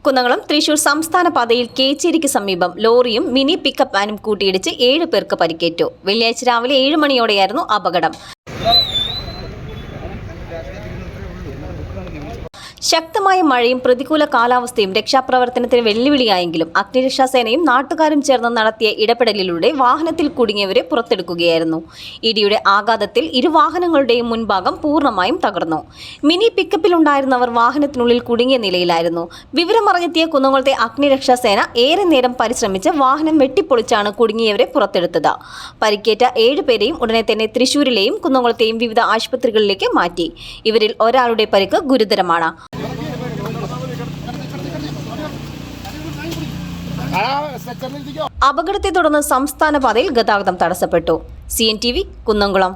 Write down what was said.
കുന്നംകുളം തൃശൂർ സംസ്ഥാന പാതയിൽ കേച്ചേരിക്ക് സമീപം ലോറിയും മിനി പിക്കപ്പ് വാനും കൂട്ടിയിടിച്ച് 7 പേർക്ക് പരിക്കേറ്റു. വെള്ളിയാഴ്ച രാവിലെ 7 മണിയോടെയായിരുന്നു അപകടം. ശക്തമായ മഴയും പ്രതികൂല കാലാവസ്ഥയും രക്ഷാപ്രവർത്തനത്തിന് വെല്ലുവിളിയായെങ്കിലും അഗ്നിരക്ഷാസേനയും നാട്ടുകാരും ചേർന്ന് നടത്തിയ ഇടപെടലിലൂടെ വാഹനത്തിൽ കുടുങ്ങിയവരെ പുറത്തെടുക്കുകയായിരുന്നു. ഇടിയുടെ ആഘാതത്തിൽ ഇരുവാഹനങ്ങളുടെയും മുൻഭാഗം പൂർണ്ണമായും തകർന്നു. മിനി പിക്കപ്പിലുണ്ടായിരുന്നവർ വാഹനത്തിനുള്ളിൽ കുടുങ്ങിയ നിലയിലായിരുന്നു. വിവരമറിഞ്ഞെത്തിയ കുന്നംകുളത്തെ അഗ്നിരക്ഷാസേന ഏറെ നേരം പരിശ്രമിച്ച് വാഹനം വെട്ടിപ്പൊളിച്ചാണ് കുടുങ്ങിയവരെ പുറത്തെടുത്തത്. പരിക്കേറ്റ 7 പേരെയും ഉടനെ തന്നെ തൃശൂരിലെയും കുന്നംകുളത്തെയും വിവിധ ആശുപത്രികളിലേക്ക് മാറ്റി. ഇവരിൽ ഒരാളുടെ പരിക്ക് ഗുരുതരമാണ്. അപകടത്തെ തുടർന്ന് സംസ്ഥാന പാതയിൽ ഗതാഗതം തടസ്സപ്പെട്ടു. CNTV കുന്നംകുളം.